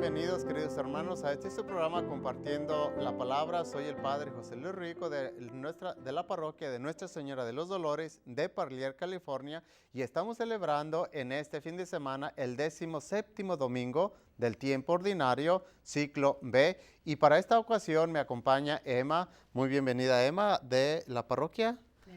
bienvenidos queridos hermanos a este su programa Compartiendo la Palabra. Soy el Padre José Luis Rico de la parroquia de Nuestra Señora de los Dolores de Parlier, California, y estamos celebrando en este fin de semana el 17º domingo del tiempo ordinario, ciclo B, y para esta ocasión me acompaña Emma. Muy bienvenida, Emma, de la parroquia De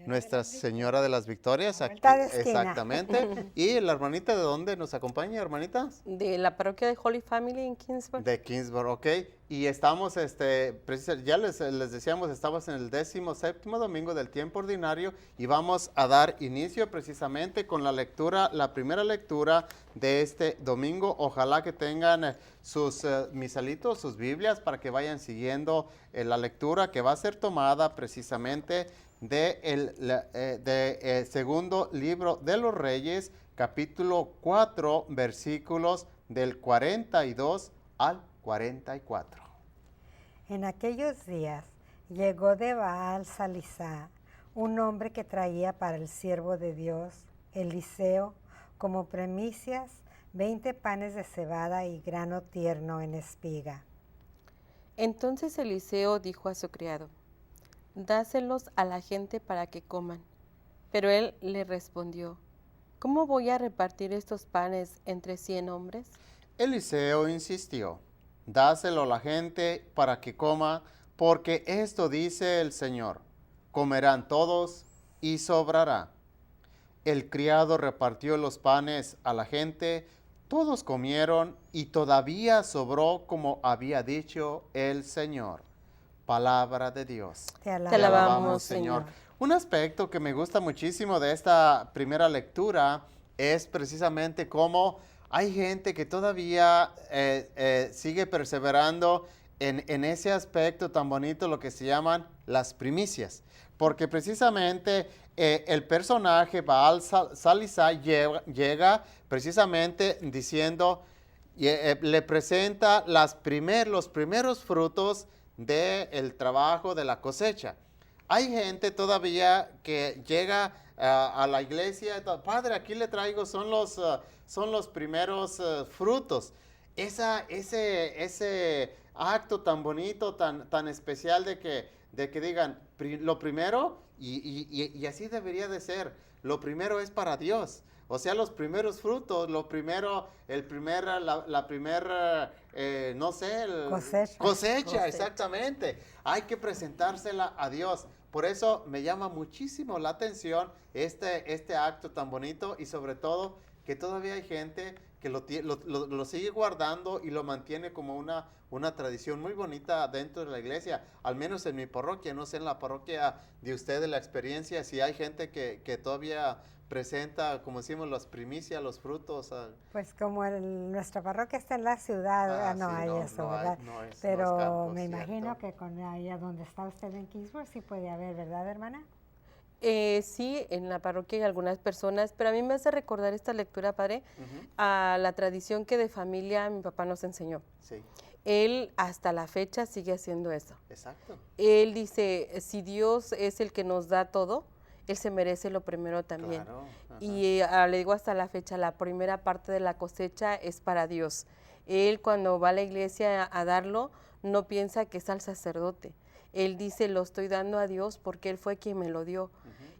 Nuestra Señora de las Victorias. A vuelta de esquina. Exactamente. ¿Y la hermanita de dónde nos acompaña, hermanita? De la parroquia de Holy Family en Kingsburg. De Kingsburg, ok. Y estamos, ya les decíamos, estamos en el 17º domingo del tiempo ordinario y vamos a dar inicio precisamente con la lectura, la primera lectura de este domingo. Ojalá que tengan sus misalitos, sus Biblias, para que vayan siguiendo la lectura que va a ser tomada precisamente de segundo libro de los Reyes, capítulo 4, versículos del 42 al 44. En aquellos días llegó de Baal Salisá un hombre que traía para el siervo de Dios, Eliseo, como primicias 20 panes de cebada y grano tierno en espiga. Entonces Eliseo dijo a su criado: dáselos a la gente para que coman. Pero él le respondió: ¿cómo voy a repartir estos panes entre 100 hombres? Eliseo insistió: dáselo a la gente para que coma, porque esto dice el Señor: comerán todos y sobrará. El criado repartió los panes a la gente, todos comieron y todavía sobró como había dicho el Señor. Palabra de Dios. Te alabamos, Señor. Un aspecto que me gusta muchísimo de esta primera lectura es precisamente cómo hay gente que todavía sigue perseverando en ese aspecto tan bonito, lo que se llaman las primicias. Porque precisamente el personaje Baal Salisá llega precisamente diciendo, le presenta los primeros frutos del trabajo de la cosecha. Hay gente todavía que llega a la iglesia: Padre, aquí le traigo, son los primeros frutos. Ese acto tan bonito, tan especial de que digan, lo primero, y así debería de ser, lo primero es para Dios. O sea, los primeros frutos, la primera, cosecha, exactamente. Hay que presentársela a Dios. Por eso me llama muchísimo la atención este acto tan bonito, y sobre todo que todavía hay gente que lo sigue guardando y lo mantiene como una tradición muy bonita dentro de la iglesia, al menos en mi parroquia. No sé en la parroquia de ustedes la experiencia, si hay gente que todavía presenta, como decimos, las primicias, los frutos. Pues como nuestra parroquia está en la ciudad, no sí, hay eso, ¿verdad? Pero campos, me cierto. imagino que con allá donde está usted en Kingsburg sí puede haber, ¿verdad, hermana? Sí, en la parroquia hay algunas personas, pero a mí me hace recordar esta lectura, Padre, a la tradición que de familia mi papá nos enseñó. Sí, Él hasta la fecha sigue haciendo eso. exacto. Él dice, si Dios es el que nos da todo, Él se merece lo primero también. Claro, ajá. Y le digo, hasta la fecha, la primera parte de la cosecha es para Dios. Él, cuando va a la iglesia a darlo, no piensa que es al sacerdote. Él dice, lo estoy dando a Dios porque Él fue quien me lo dio.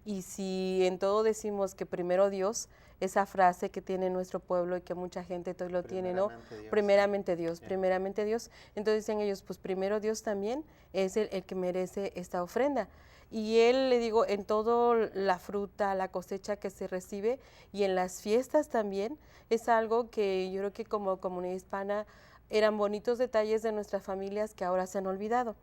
Y si en todo decimos que primero Dios, esa frase que tiene nuestro pueblo y que mucha gente hoy lo tiene, ¿no? Primeramente Dios, primeramente Dios. Entonces dicen ellos, pues primero Dios también es el que merece esta ofrenda. Y él, le digo, en todo la fruta, la cosecha que se recibe y en las fiestas también, es algo que yo creo que como comunidad hispana eran bonitos detalles de nuestras familias que ahora se han olvidado.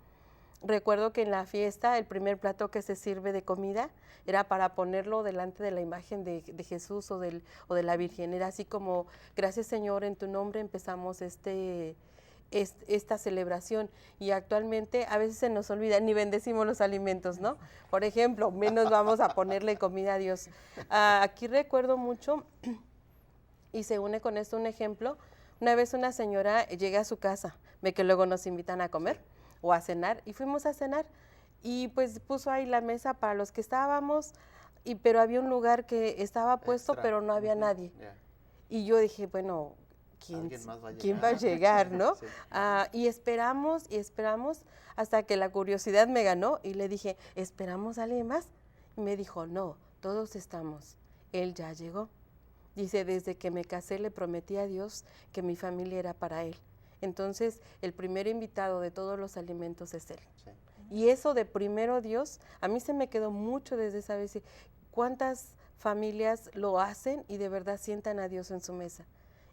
Recuerdo que en la fiesta el primer plato que se sirve de comida era para ponerlo delante de la imagen de Jesús o de la Virgen. Era así como, gracias Señor, en tu nombre empezamos esta celebración. Y actualmente a veces se nos olvida, ni bendecimos los alimentos, ¿no? Por ejemplo, menos vamos a ponerle comida a Dios. Aquí recuerdo mucho, y se une con esto un ejemplo. Una vez una señora llega a su casa, ve que luego nos invitan a comer o a cenar, y fuimos a cenar, y pues puso ahí la mesa para los que estábamos, pero había un lugar que estaba puesto, pero no había nadie. Y yo dije, bueno, alguien más va a llegar. ¿quién va a llegar, no? Sí. Y esperamos hasta que la curiosidad me ganó y le dije, ¿esperamos a alguien más? Y me dijo, no, todos estamos. Él ya llegó. Dice, desde que me casé le prometí a Dios que mi familia era para Él. Entonces, el primer invitado de todos los alimentos es Él. Sí. Y eso de primero Dios, a mí se me quedó mucho desde esa vez. ¿Cuántas familias lo hacen y de verdad sientan a Dios en su mesa?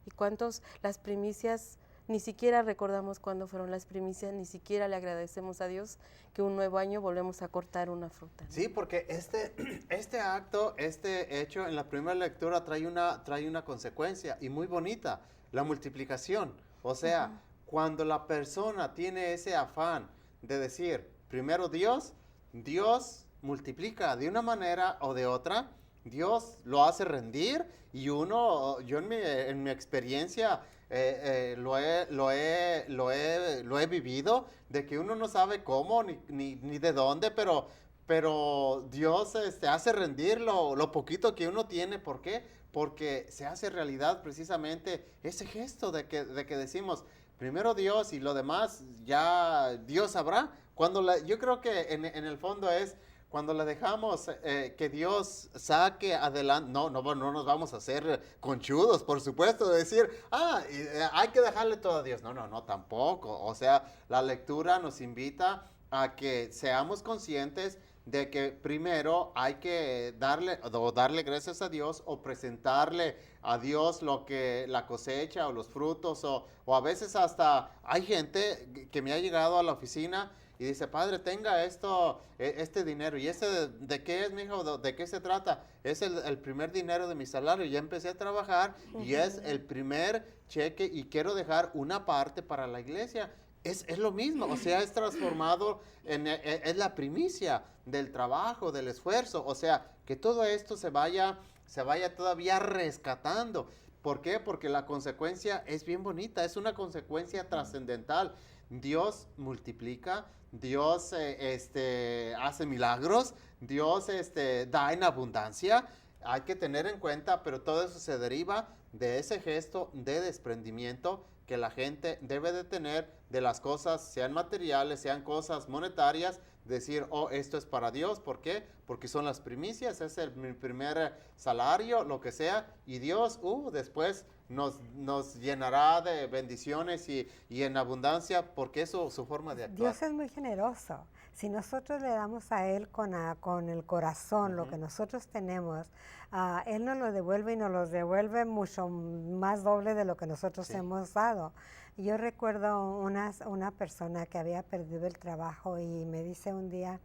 ¿Y cuántos las primicias, ni siquiera recordamos cuándo fueron las primicias, ni siquiera le agradecemos a Dios que un nuevo año volvemos a cortar una fruta? Sí, porque este acto, este hecho en la primera lectura trae una consecuencia y muy bonita, la multiplicación. O sea, cuando la persona tiene ese afán de decir, primero Dios multiplica de una manera o de otra, Dios lo hace rendir y yo en mi experiencia lo he vivido, de que uno no sabe cómo ni de dónde, pero Dios hace rendir lo poquito que uno tiene. ¿Por qué? Porque se hace realidad precisamente ese gesto de que decimos, primero Dios y lo demás ya Dios sabrá. Yo creo que en el fondo es cuando le dejamos que Dios saque adelante, no nos vamos a hacer conchudos, por supuesto, de decir, hay que dejarle todo a Dios. No, tampoco. O sea, la lectura nos invita a que seamos conscientes de que primero hay que darle gracias a Dios o presentarle a Dios la cosecha o los frutos o a veces hasta hay gente que me ha llegado a la oficina y dice, padre, tenga este dinero. ¿Y de qué es, mijo? ¿De qué se trata? Es el primer dinero de mi salario. Ya empecé a trabajar y es el primer cheque y quiero dejar una parte para la iglesia. Es lo mismo, o sea, es transformado, es la primicia del trabajo, del esfuerzo. O sea, que todo esto se vaya todavía rescatando. ¿Por qué? Porque la consecuencia es bien bonita, es una consecuencia trascendental. Dios multiplica, Dios hace milagros, Dios da en abundancia. Hay que tener en cuenta, pero todo eso se deriva de ese gesto de desprendimiento que la gente debe de tener de las cosas, sean materiales, sean cosas monetarias, decir, esto es para Dios. ¿Por qué? Porque son las primicias, es mi primer salario, lo que sea, y Dios después nos llenará de bendiciones y en abundancia, porque eso es su forma de actuar. Dios es muy generoso. Si nosotros le damos a Él con el corazón lo que nosotros tenemos, Él nos lo devuelve y nos lo devuelve mucho más doble de lo que nosotros hemos dado. Yo recuerdo una persona que había perdido el trabajo y me dice un día,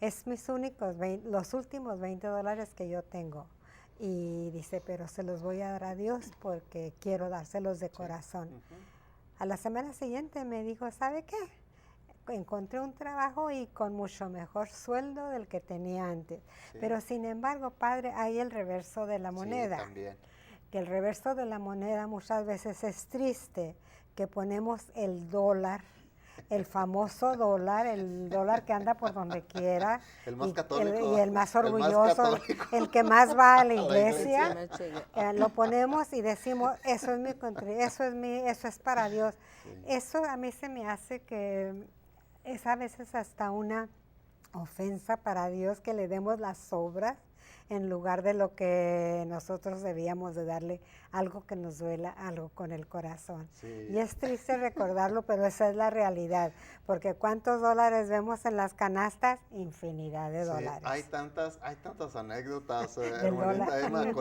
es los últimos $20 que yo tengo. Y dice, pero se los voy a dar a Dios porque quiero dárselos de corazón. A la semana siguiente me dijo, ¿sabe qué? Encontré un trabajo y con mucho mejor sueldo del que tenía antes. Sí. Pero sin embargo, padre, hay el reverso de la moneda. Sí, también. Que el reverso de la moneda muchas veces es triste, que ponemos el dólar, el famoso dólar, el dólar que anda por donde quiera. El más católico. Y el más orgulloso, el que más va a la iglesia. Lo ponemos y decimos, eso es mi country, eso es para Dios. Sí. Eso a mí se me hace que es a veces hasta una ofensa para Dios que le demos las obras en lugar de lo que nosotros debíamos de darle algo que nos duela, algo con el corazón. Sí. Y es triste recordarlo, pero esa es la realidad, porque ¿cuántos dólares vemos en las canastas? Infinidad de dólares. Hay tantas anécdotas, hermanita Emma,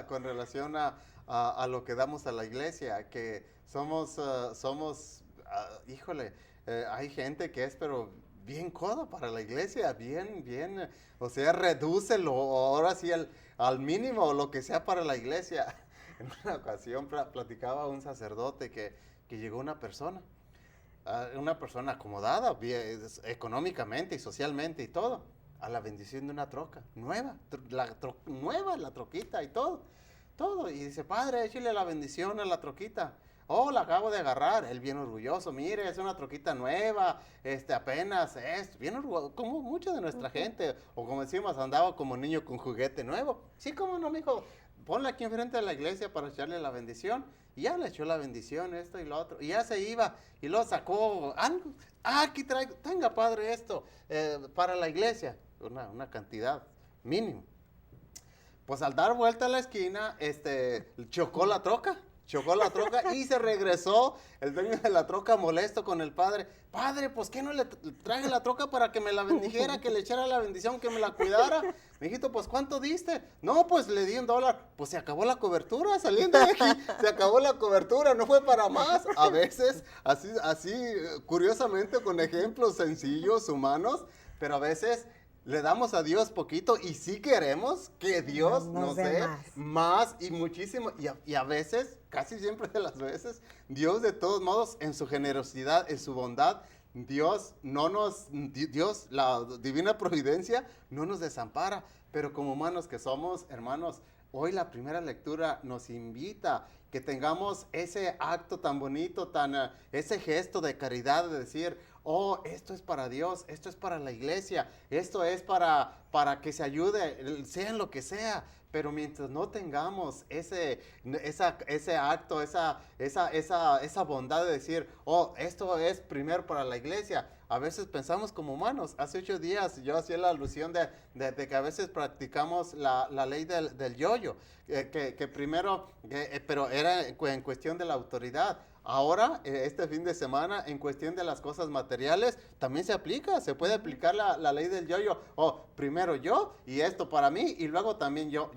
con relación a lo que damos a la iglesia, que somos híjole, hay gente que es, pero bien coda para la iglesia, bien, o sea, redúcelo, ahora sí al mínimo, lo que sea para la iglesia. En una ocasión platicaba un sacerdote que llegó una persona acomodada, económicamente y socialmente y todo, a la bendición de una troca, nueva, la troquita y todo, y dice, padre, échale la bendición a la troquita. La acabo de agarrar, él bien orgulloso, mire, es una troquita nueva, apenas bien orgulloso, como mucha de nuestra gente, o como decimos, andaba como niño con juguete nuevo. Sí, cómo no, mijo, ponla aquí enfrente de la iglesia para echarle la bendición. Y ya le echó la bendición, esto y lo otro. Y ya se iba. Y luego sacó algo. Aquí traigo, tenga padre esto, para la iglesia. Una cantidad mínima. Pues al dar vuelta a la esquina, chocó la troca y se regresó el dueño de la troca molesto con el padre. Padre, pues ¿qué no le traje la troca para que me la bendijera, que le echara la bendición, que me la cuidara? Mijito, pues ¿cuánto diste? No, pues le di $1. Pues se acabó la cobertura, saliendo de aquí, se acabó la cobertura, no fue para más. A veces, así curiosamente, con ejemplos sencillos, humanos, pero a veces le damos a Dios poquito y sí queremos que Dios nos dé más y muchísimo. Y a veces, casi siempre de las veces, Dios de todos modos, en su generosidad, en su bondad, Dios, la divina providencia, no nos desampara. Pero como humanos que somos, hermanos, hoy la primera lectura nos invita que tengamos ese acto tan bonito, ese gesto de caridad de decir, oh, esto es para Dios, esto es para la iglesia, esto es para que se ayude, sea en lo que sea. Pero mientras no tengamos ese acto, esa bondad de decir, oh, esto es primero para la iglesia, a veces pensamos como humanos. Hace 8 días yo hacía la alusión de que a veces practicamos la ley del yo-yo, que primero, pero era en cuestión de la autoridad. Ahora, este fin de semana, en cuestión de las cosas materiales, también se puede aplicar la ley del yo-yo. Oh, primero yo, y esto para mí, y luego también yo.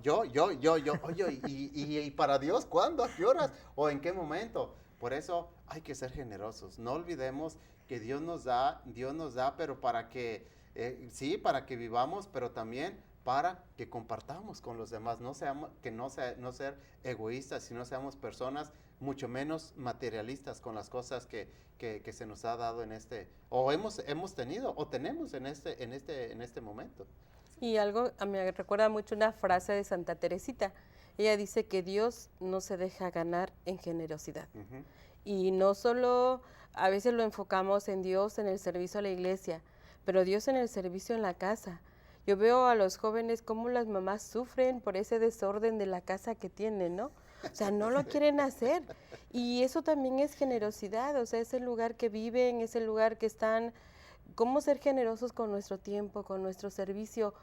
Oye, y para Dios, ¿cuándo? ¿A qué horas? ¿O en qué momento? Por eso hay que ser generosos. No olvidemos que Dios nos da, pero para que, para que vivamos, pero también para que compartamos con los demás. No ser egoístas, sino seamos personas mucho menos materialistas con las cosas que se nos ha dado o hemos tenido, o tenemos en este momento. Y algo me recuerda mucho una frase de Santa Teresita. Ella dice que Dios no se deja ganar en generosidad. Uh-huh. Y no solo a veces lo enfocamos en Dios en el servicio a la iglesia, pero Dios en el servicio en la casa. Yo veo a los jóvenes cómo las mamás sufren por ese desorden de la casa que tienen, ¿no? O sea, no lo quieren hacer. Y eso también es generosidad, o sea, es el lugar que viven, es el lugar que están. ¿Cómo ser generosos con nuestro tiempo, con nuestro servicio?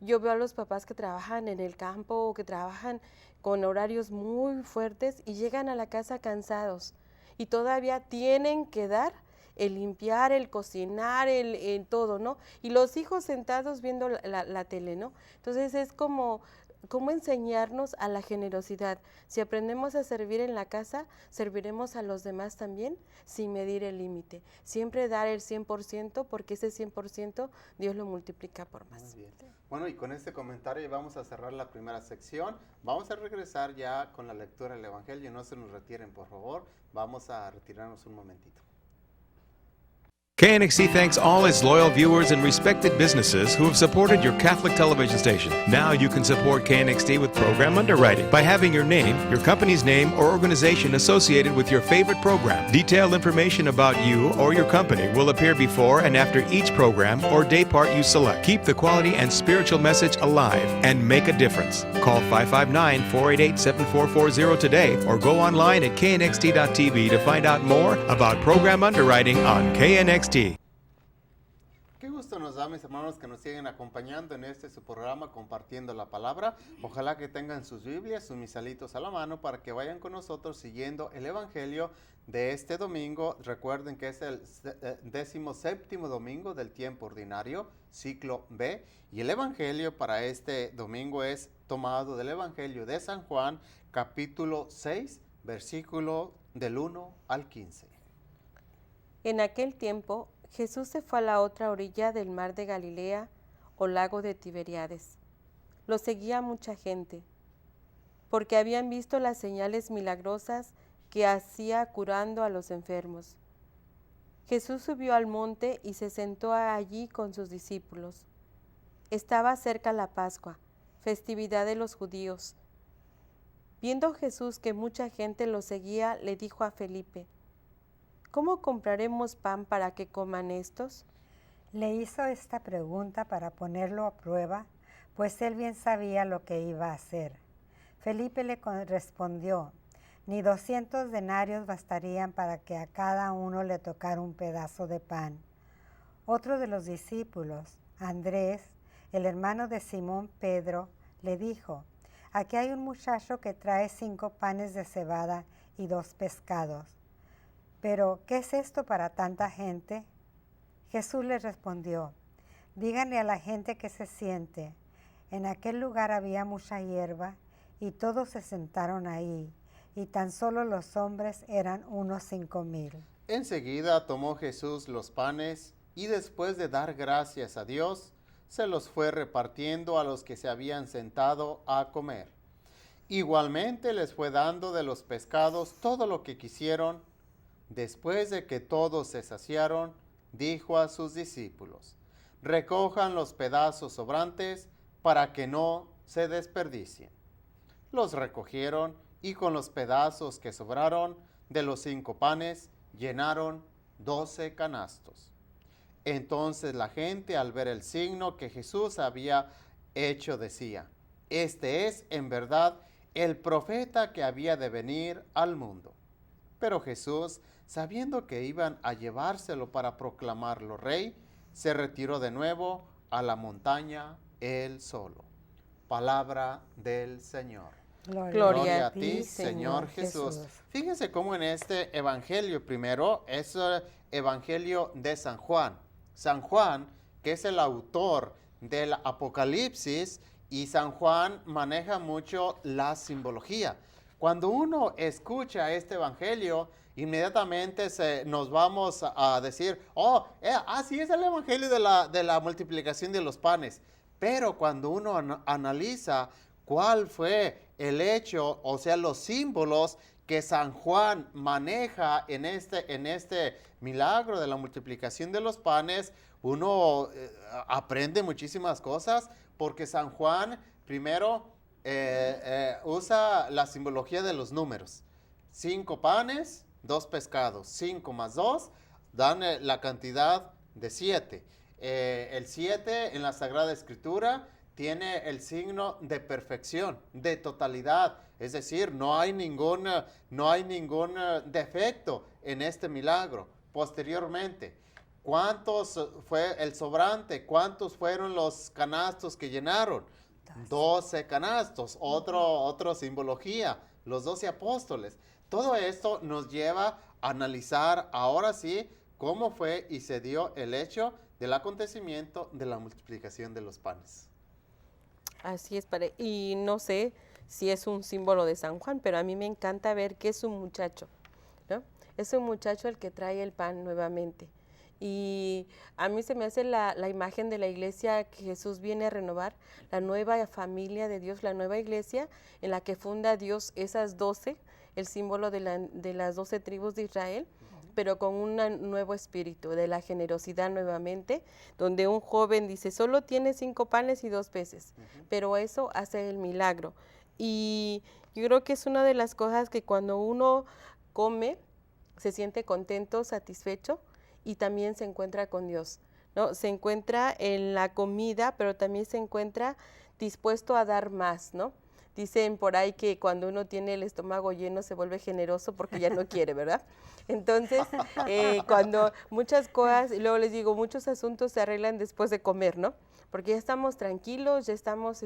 Yo veo a los papás que trabajan en el campo o que trabajan con horarios muy fuertes y llegan a la casa cansados y todavía tienen que dar el limpiar, el cocinar, el todo, ¿no? Y los hijos sentados viendo la tele, ¿no? Entonces es como enseñarnos a la generosidad. Si aprendemos a servir en la casa, serviremos a los demás también sin medir el límite. Siempre dar el 100%, porque ese 100% Dios lo multiplica por más. Muy bien. Bueno, y con este comentario vamos a cerrar la primera sección. Vamos a regresar ya con la lectura del Evangelio. No se nos retiren, por favor. Vamos a retirarnos un momentito. KNXT thanks all its loyal viewers and respected businesses who have supported your Catholic television station. Now you can support KNXT with program underwriting by having your name, your company's name, or organization associated with your favorite program. Detailed information about you or your company will appear before and after each program or day part you select. Keep the quality and spiritual message alive and make a difference. Call 559-488-7440 today or go online at knxt.tv to find out more about program underwriting on KNXT. Qué gusto nos da, mis hermanos, que nos siguen acompañando en su programa Compartiendo la Palabra. Ojalá que tengan sus Biblias, sus misalitos a la mano para que vayan con nosotros siguiendo el Evangelio de este domingo. Recuerden que es el 17º domingo del tiempo ordinario, ciclo B. Y el Evangelio para este domingo es tomado del Evangelio de San Juan, capítulo 6, versículo del 1 al 15. En aquel tiempo, Jesús se fue a la otra orilla del mar de Galilea o lago de Tiberíades. Lo seguía mucha gente, porque habían visto las señales milagrosas que hacía curando a los enfermos. Jesús subió al monte y se sentó allí con sus discípulos. Estaba cerca la Pascua, festividad de los judíos. Viendo Jesús que mucha gente lo seguía, le dijo a Felipe: ¿cómo compraremos pan para que coman estos? Le hizo esta pregunta para ponerlo a prueba, pues él bien sabía lo que iba a hacer. Felipe le respondió, ni 200 denarios bastarían para que a cada uno le tocara un pedazo de pan. Otro de los discípulos, Andrés, el hermano de Simón Pedro, le dijo, aquí hay un muchacho que trae 5 panes de cebada y 2 pescados. Pero, ¿qué es esto para tanta gente? Jesús les respondió, díganle a la gente que se siente. En aquel lugar había mucha hierba y todos se sentaron ahí, y tan solo los hombres eran unos 5,000. Enseguida tomó Jesús los panes y después de dar gracias a Dios, se los fue repartiendo a los que se habían sentado a comer. Igualmente les fue dando de los pescados todo lo que quisieron. Después de que todos se saciaron, dijo a sus discípulos, recojan los pedazos sobrantes para que no se desperdicien. Los recogieron y con los pedazos que sobraron de los 5 panes llenaron 12 canastos. Entonces la gente, al ver el signo que Jesús había hecho, decía, este es en verdad el profeta que había de venir al mundo. Pero Jesús, sabiendo que iban a llevárselo para proclamarlo rey, se retiró de nuevo a la montaña él solo. Palabra del Señor. Gloria a ti, Señor Jesús. Fíjense cómo en este evangelio primero es el evangelio de San Juan. San Juan, que es el autor del Apocalipsis, y San Juan maneja mucho la simbología. Cuando uno escucha este evangelio, inmediatamente nos vamos a decir, sí, es el evangelio de la multiplicación de los panes. Pero cuando uno analiza cuál fue el hecho, o sea, los símbolos que San Juan maneja en este milagro de la multiplicación de los panes, uno aprende muchísimas cosas, porque San Juan primero usa la simbología de los números. 5 panes, 2 pescados. 5 más 2 dan la cantidad de 7. El 7 en la Sagrada Escritura tiene el signo de perfección, de totalidad. Es decir, no hay ningún defecto en este milagro. Posteriormente, ¿cuántos fue el sobrante? ¿Cuántos fueron los canastos que llenaron? 12 canastos, otra simbología, los 12 apóstoles. Todo esto nos lleva a analizar ahora sí cómo fue y se dio el hecho del acontecimiento de la multiplicación de los panes. Así es, padre. Y no sé si es un símbolo de San Juan, pero a mí me encanta ver que es un muchacho, ¿no? Es un muchacho el que trae el pan nuevamente. Y a mí se me hace la imagen de la iglesia que Jesús viene a renovar, la nueva familia de Dios, la nueva iglesia en la que funda Dios esas 12, el símbolo de las 12 tribus de Israel, pero con un nuevo espíritu, de la generosidad nuevamente, donde un joven dice, solo tiene 5 panes y 2 peces, pero eso hace el milagro. Y yo creo que es una de las cosas que cuando uno come, se siente contento, satisfecho, y también se encuentra con Dios, ¿no? Se encuentra en la comida, pero también se encuentra dispuesto a dar más, ¿no? Dicen por ahí que cuando uno tiene el estómago lleno se vuelve generoso porque ya no quiere, ¿verdad? Entonces, cuando muchas cosas, y luego les digo, muchos asuntos se arreglan después de comer, ¿no? Porque ya estamos tranquilos, ya estamos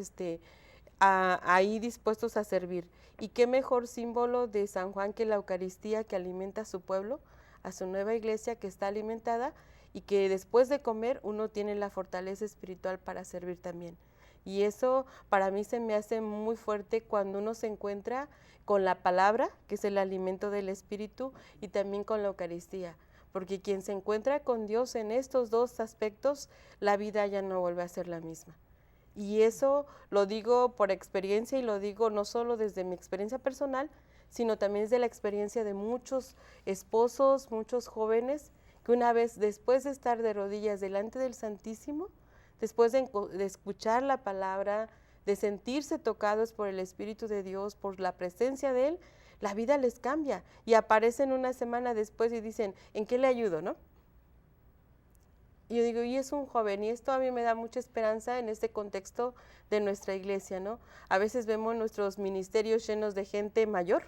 ahí dispuestos a servir. ¿Y qué mejor símbolo de San Juan que la Eucaristía que alimenta a su pueblo, a su nueva iglesia que está alimentada y que después de comer uno tiene la fortaleza espiritual para servir también? Y eso para mí se me hace muy fuerte cuando uno se encuentra con la palabra, que es el alimento del espíritu, y también con la Eucaristía. Porque quien se encuentra con Dios en estos 2 aspectos, la vida ya no vuelve a ser la misma. Y eso lo digo por experiencia y lo digo no solo desde mi experiencia personal, sino también desde la experiencia de muchos esposos, muchos jóvenes, que una vez después de estar de rodillas delante del Santísimo, después de escuchar la palabra, de sentirse tocados por el Espíritu de Dios, por la presencia de Él, la vida les cambia y aparecen una semana después y dicen, ¿en qué le ayudo, no? Y yo digo, y es un joven, y esto a mí me da mucha esperanza en este contexto de nuestra iglesia, ¿no? A veces vemos nuestros ministerios llenos de gente mayor,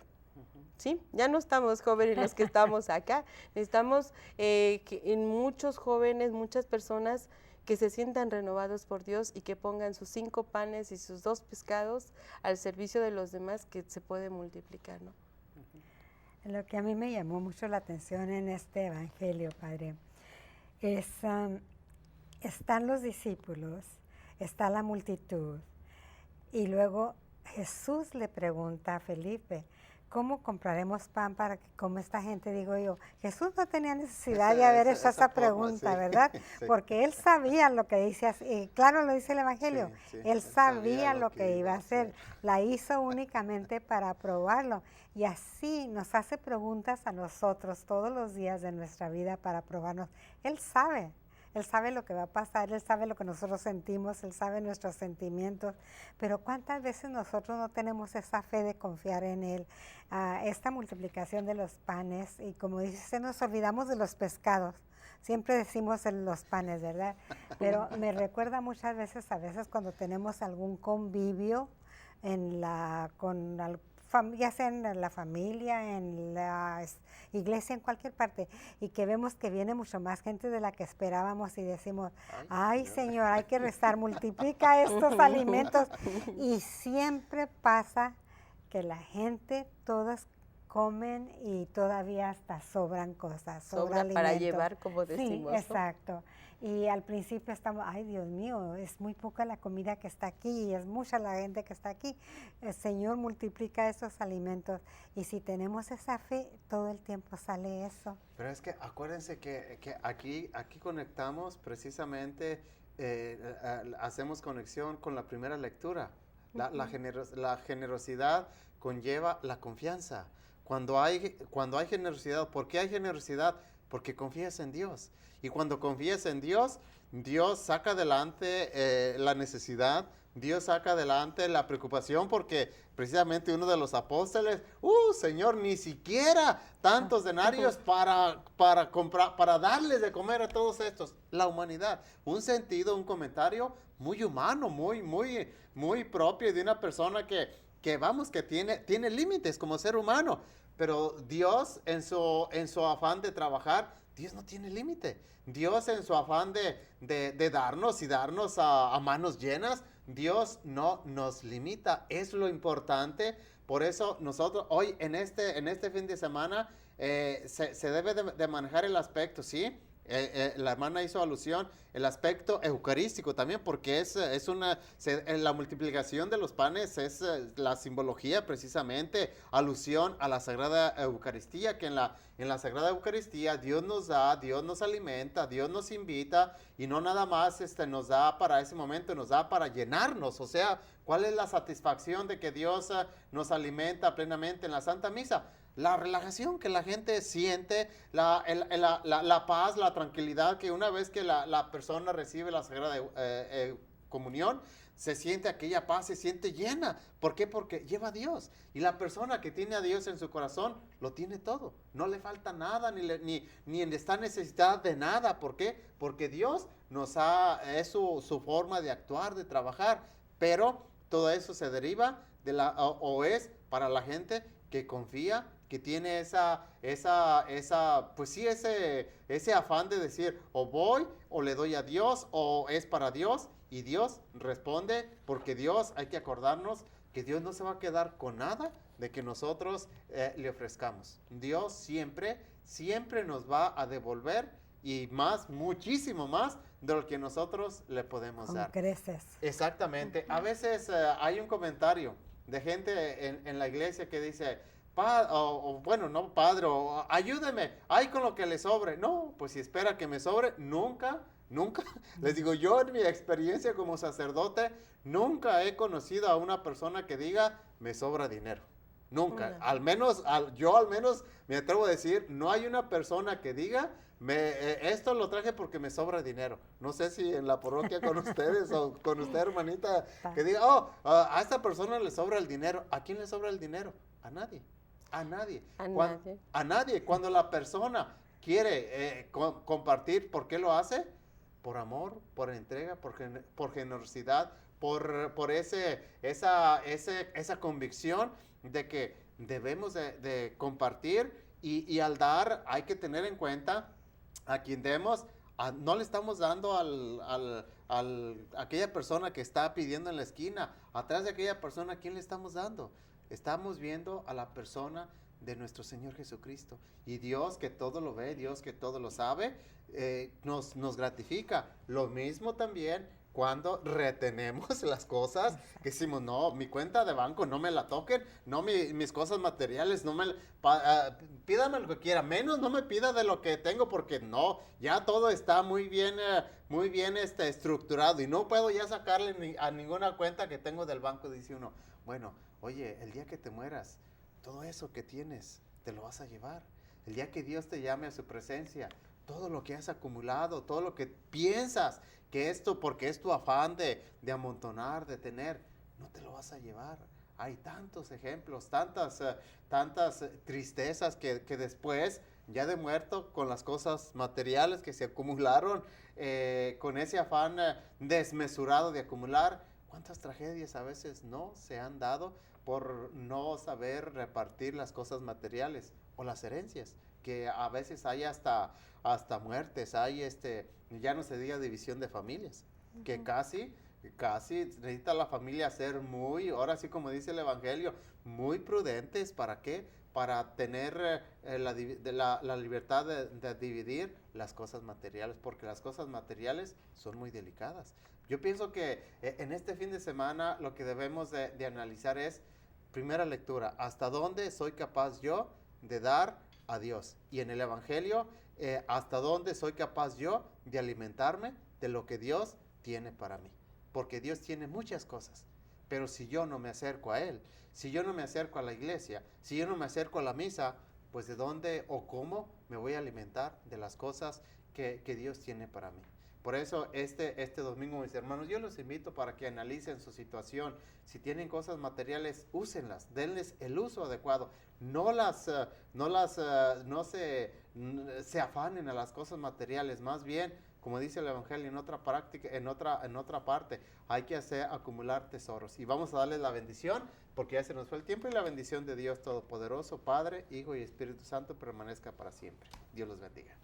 ¿sí? Ya no estamos jóvenes los que estamos acá, necesitamos que en muchos jóvenes, muchas personas que se sientan renovados por Dios y que pongan sus 5 panes y sus 2 pescados al servicio de los demás, que se puede multiplicar, ¿no? Lo que a mí me llamó mucho la atención en este evangelio, Padre, es, están los discípulos, está la multitud, y luego Jesús le pregunta a Felipe, ¿cómo compraremos pan para que coma esta gente? Digo yo, Jesús no tenía necesidad de haber hecho esa pregunta, sí. ¿verdad? Sí. Porque él sabía lo que dice, y claro lo dice el Evangelio, Sí, él sabía lo que iba a hacer, la hizo únicamente para probarlo, y así nos hace preguntas a nosotros todos los días de nuestra vida para probarnos. Él sabe lo que va a pasar, Él sabe lo que nosotros sentimos, Él sabe nuestros sentimientos, pero ¿cuántas veces nosotros no tenemos esa fe de confiar en Él? Esta multiplicación de los panes, y como dice, nos olvidamos de los pescados. Siempre decimos los panes, ¿verdad? Pero me recuerda muchas veces, cuando tenemos algún convivio ya sea en la familia, en la iglesia, en cualquier parte, y que vemos que viene mucho más gente de la que esperábamos y decimos, ay Señor, hay que rezar, multiplica estos alimentos. Y siempre pasa que la gente, todas comen y todavía hasta sobran cosas, sobra para alimento. llevar, como decimos. Sí, exacto. Y al principio estamos, ay Dios mío, es muy poca la comida que está aquí y es mucha la gente que está aquí. El Señor multiplica esos alimentos y si tenemos esa fe, todo el tiempo sale eso. Pero es que acuérdense que aquí conectamos precisamente, hacemos conexión con la primera lectura. La generosidad conlleva la confianza. Cuando hay generosidad, ¿por qué hay generosidad? Porque confías en Dios. Y cuando confías en Dios, Dios saca adelante la necesidad, Dios saca adelante la preocupación, porque precisamente uno de los apóstoles, Señor, ni siquiera tantos denarios para comprar, para darles de comer a todos estos. La humanidad, un sentido, un comentario muy humano, muy propio de una persona que tiene límites como ser humano. Pero Dios, en su afán de trabajar, Dios no tiene límite. Dios, en su afán de darnos y darnos a manos llenas, Dios no nos limita. Es lo importante. Por eso nosotros hoy, en este fin de semana, se debe de manejar el aspecto, ¿sí? La hermana hizo alusión, el aspecto eucarístico también, porque la multiplicación de los panes es la simbología, precisamente, alusión a la Sagrada Eucaristía, que en la Sagrada Eucaristía Dios nos da, Dios nos alimenta, Dios nos invita, y no nada más nos da para ese momento, nos da para llenarnos. O sea, ¿cuál es la satisfacción de que Dios nos alimenta plenamente en la Santa Misa? La relajación que la gente siente, la paz, la tranquilidad, que una vez que la persona recibe la Sagrada Comunión, se siente aquella paz, se siente llena. ¿Por qué? Porque lleva a Dios. Y la persona que tiene a Dios en su corazón, lo tiene todo. No le falta nada, ni está necesitada de nada. ¿Por qué? Porque Dios es su forma de actuar, de trabajar. Pero todo eso se deriva o es para la gente que confía, que tiene ese afán de decir, o voy, o le doy a Dios, o es para Dios, y Dios responde, porque Dios, hay que acordarnos que Dios no se va a quedar con nada de que nosotros le ofrezcamos. Dios siempre nos va a devolver, y muchísimo más de lo que nosotros le podemos dar. Con creces. Exactamente. A veces hay un comentario de gente en la iglesia que dice, padre, ayúdeme, ay, con lo que le sobre. No, pues si espera que me sobre, nunca, les digo, yo en mi experiencia como sacerdote, nunca he conocido a una persona que diga, me sobra dinero. Nunca. No. Yo al menos me atrevo a decir, no hay una persona que diga, esto lo traje porque me sobra dinero. No sé si en la parroquia con ustedes o con usted, hermanita, que diga, a esta persona le sobra el dinero. ¿A quién le sobra el dinero? A nadie. A nadie. A nadie. Cuando la persona quiere compartir, ¿por qué lo hace? por amor, por entrega, por generosidad, por esa convicción de que debemos de compartir y al dar hay que tener en cuenta a quien demos. No le estamos dando a aquella persona que está pidiendo en la esquina. Atrás de aquella persona, ¿a quién le estamos dando? Estamos viendo a la persona de nuestro Señor Jesucristo. Y Dios, que todo lo ve, Dios que todo lo sabe, nos gratifica. Lo mismo también cuando retenemos las cosas, que decimos, no, mi cuenta de banco no me la toquen, no mis cosas materiales, pídame lo que quiera, menos no me pida de lo que tengo, porque no, ya todo está muy bien estructurado y no puedo ya sacarle a ninguna cuenta que tengo del banco. Dice uno, bueno, oye, el día que te mueras, todo eso que tienes, te lo vas a llevar. El día que Dios te llame a su presencia, todo lo que has acumulado, todo lo que piensas que esto, porque es tu afán de amontonar, de tener, no te lo vas a llevar. Hay tantos ejemplos, tantas tristezas que después, ya de muerto, con las cosas materiales que se acumularon, con ese afán desmesurado de acumular, cuántas tragedias a veces no se han dado por no saber repartir las cosas materiales o las herencias, que a veces hay hasta muertes, hay ya no se diga división de familias, que casi necesita la familia ser muy, ahora sí como dice el Evangelio, muy prudentes. ¿Para qué? Para tener la libertad de dividir las cosas materiales, porque las cosas materiales son muy delicadas. Yo pienso que en este fin de semana lo que debemos de analizar es, primera lectura, ¿hasta dónde soy capaz yo de dar a Dios? Y en el Evangelio, ¿hasta dónde soy capaz yo de alimentarme de lo que Dios tiene para mí? Porque Dios tiene muchas cosas, pero si yo no me acerco a Él, si yo no me acerco a la iglesia, si yo no me acerco a la misa, pues ¿de dónde o cómo me voy a alimentar de las cosas que Dios tiene para mí? Por eso este domingo, mis hermanos, yo los invito para que analicen su situación. Si tienen cosas materiales, úsenlas, denles el uso adecuado. No se afanen a las cosas materiales, más bien, como dice el Evangelio en otra práctica, en otra parte, hay que acumular tesoros. Y vamos a darles la bendición, porque ya se nos fue el tiempo, y la bendición de Dios Todopoderoso, Padre, Hijo y Espíritu Santo permanezca para siempre. Dios los bendiga.